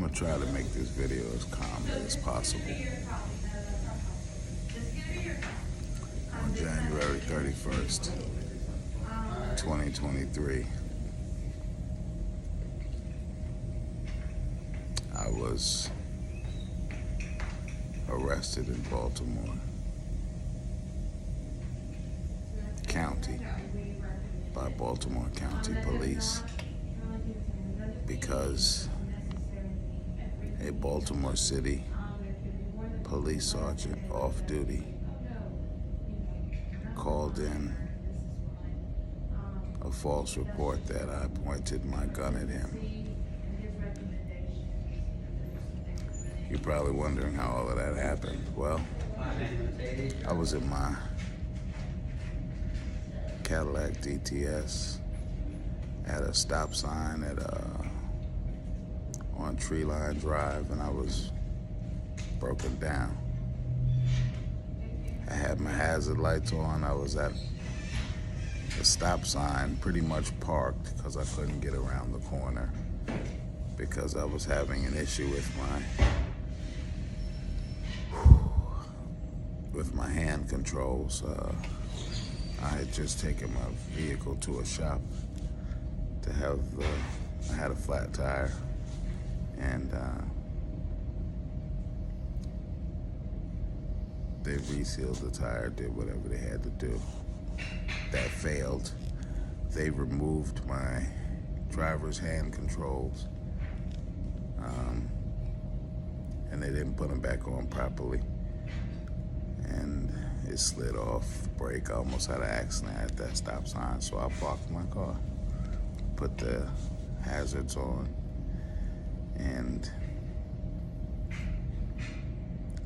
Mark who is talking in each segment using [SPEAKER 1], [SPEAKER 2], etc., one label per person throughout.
[SPEAKER 1] gonna try to make this video as calm as possible. On January 31st, 2023, I was arrested in Baltimore County by Baltimore County Police because a Baltimore City police sergeant off duty called in a false report that I pointed my gun at him. You're probably wondering how all of that happened. Well, I was in my Cadillac DTS at a stop sign on Tree Line Drive, and I was broken down. I had my hazard lights on. I was at the stop sign, pretty much parked because I couldn't get around the corner because I was having an issue with my hand controls. I had just taken my vehicle to a shop to have, I had a flat tire, and they resealed the tire, did whatever they had to do. That failed. They removed my driver's hand controls, and they didn't put them back on properly. And it slid off brake. I almost had an accident at that stop sign, so I parked my car, put the hazards on, and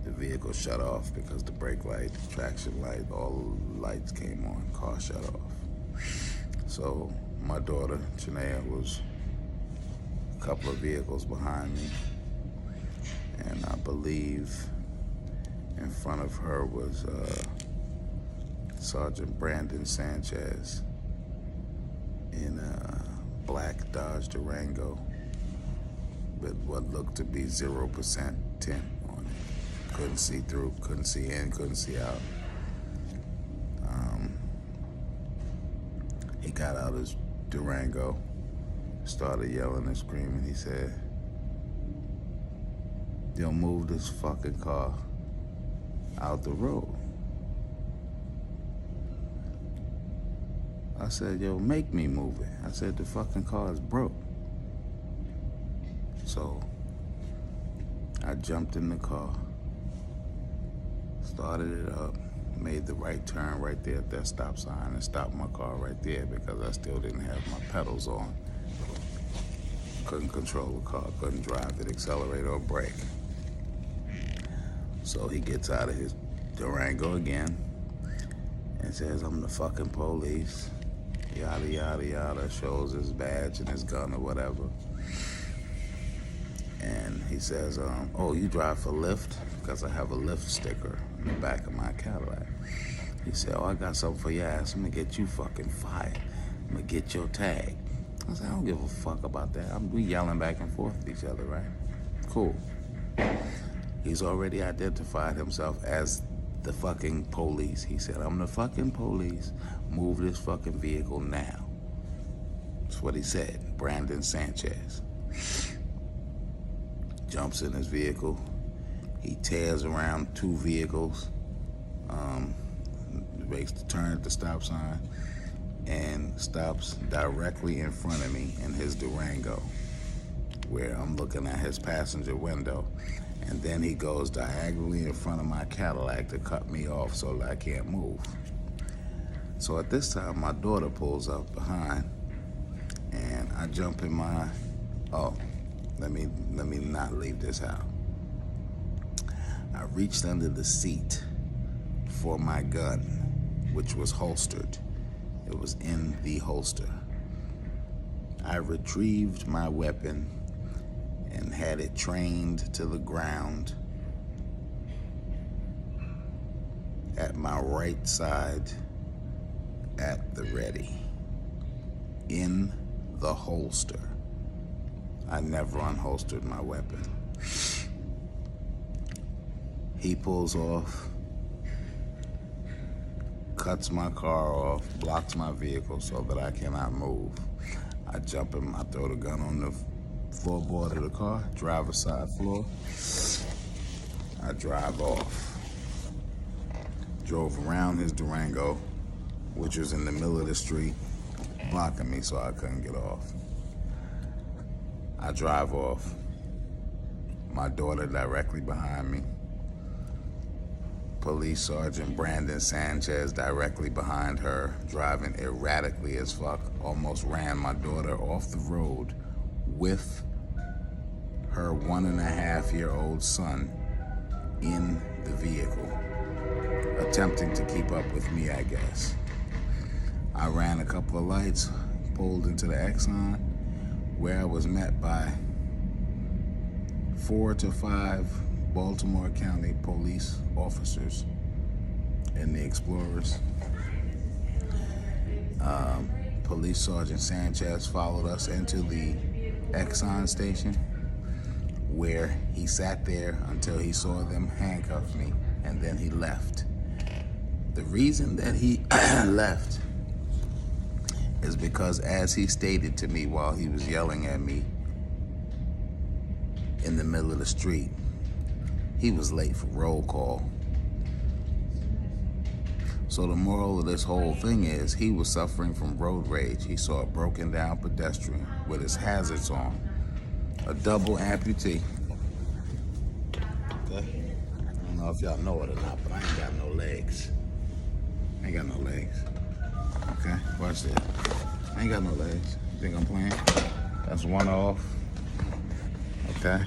[SPEAKER 1] the vehicle shut off because the brake light, traction light, all the lights came on, car shut off. So my daughter, Janaea, was a couple of vehicles behind me, and I believe in front of her was Sergeant Brandon Sanchez in a black Dodge Durango with what looked to be 0% tint on it. Couldn't see through, couldn't see in, couldn't see out. He got out his Durango, started yelling and screaming. He said, "Yo, move this fucking car out the road." I said, "Yo, make me move it." I said, "The fucking car is broke." So I jumped in the car, started it up, made the right turn right there at that stop sign, and stopped my car right there because I still didn't have my pedals on. Couldn't control the car, couldn't drive it, accelerate or brake. So he gets out of his Durango again and says, "I'm the fucking police," yada, yada, yada, shows his badge and his gun or whatever. And he says, "Oh, you drive for Lyft?" Because I have a Lyft sticker in the back of my Cadillac. He said, "Oh, I got something for your ass. I'm gonna get you fucking fired. I'm gonna get your tag." I said, "I don't give a fuck about that. We yelling back and forth at each other, right? Cool." He's already identified himself as the fucking police. He said, "I'm the fucking police. Move this fucking vehicle now." That's what he said, Brandon Sanchez. Jumps in his vehicle. He tears around two vehicles, makes the turn at the stop sign, and stops directly in front of me in his Durango, where I'm looking at his passenger window. And then he goes diagonally in front of my Cadillac to cut me off so that I can't move. So at this time, my daughter pulls up behind, and I jump in my, let me not leave this out. I reached under the seat for my gun, which was holstered. It was in the holster. I retrieved my weapon and had it trained to the ground at my right side at the ready, in the holster. I never unholstered my weapon. He pulls off, cuts my car off, blocks my vehicle so that I cannot move. I jump him, I throw the gun on the floorboard of the car, driver's side floor. I drive off. Drove around his Durango, which was in the middle of the street, blocking me so I couldn't get off. I drive off. My daughter directly behind me. Police Sergeant Brandon Sanchez directly behind her, driving erratically as fuck, almost ran my daughter off the road with her 1.5-year-old son in the vehicle, attempting to keep up with me, I guess. I ran a couple of lights, pulled into the Exxon, where I was met by 4 to 5 Baltimore County police officers and the Explorers. Police Sergeant Sanchez followed us into the Exxon station, where he sat there until he saw them handcuff me, and then he left. The reason that he left is because, as he stated to me while he was yelling at me in the middle of the street, he was late for roll call. So the moral of this whole thing is he was suffering from road rage. He saw a broken down pedestrian with his hazards on, a double amputee. Okay. I don't know if y'all know it or not, but I ain't got no legs. I ain't got no legs. Okay, watch this. I ain't got no legs. You think I'm playing? That's one off. Okay.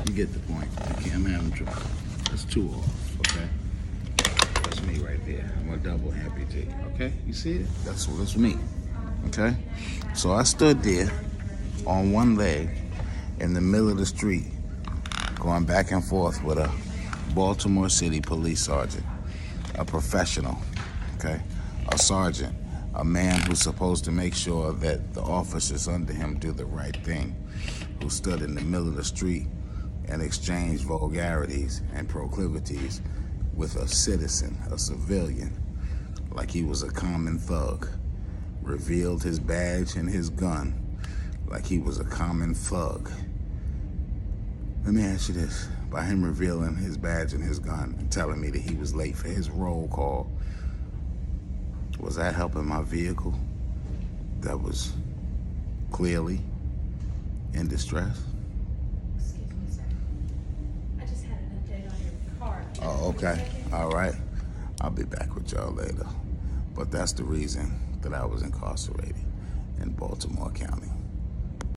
[SPEAKER 1] You get the point. Okay, I'm having trouble. That's 2 off, okay? That's me right there. I'm a double amputee, okay? You see it? That's me, okay? So I stood there on one leg in the middle of the street, going back and forth with a Baltimore City police sergeant, a professional, okay? A sergeant, a man who's supposed to make sure that the officers under him do the right thing, who stood in the middle of the street and exchanged vulgarities and proclivities with a citizen, a civilian, like he was a common thug, revealed his badge and his gun like he was a common thug. Let me ask you this. By him revealing his badge and his gun and telling me that he was late for his roll call, was that helping my vehicle that was clearly in distress?
[SPEAKER 2] Excuse me, sir. I just had an update on your car.
[SPEAKER 1] Oh, okay. All right. I'll be back with y'all later. But that's the reason that I was incarcerated in Baltimore County.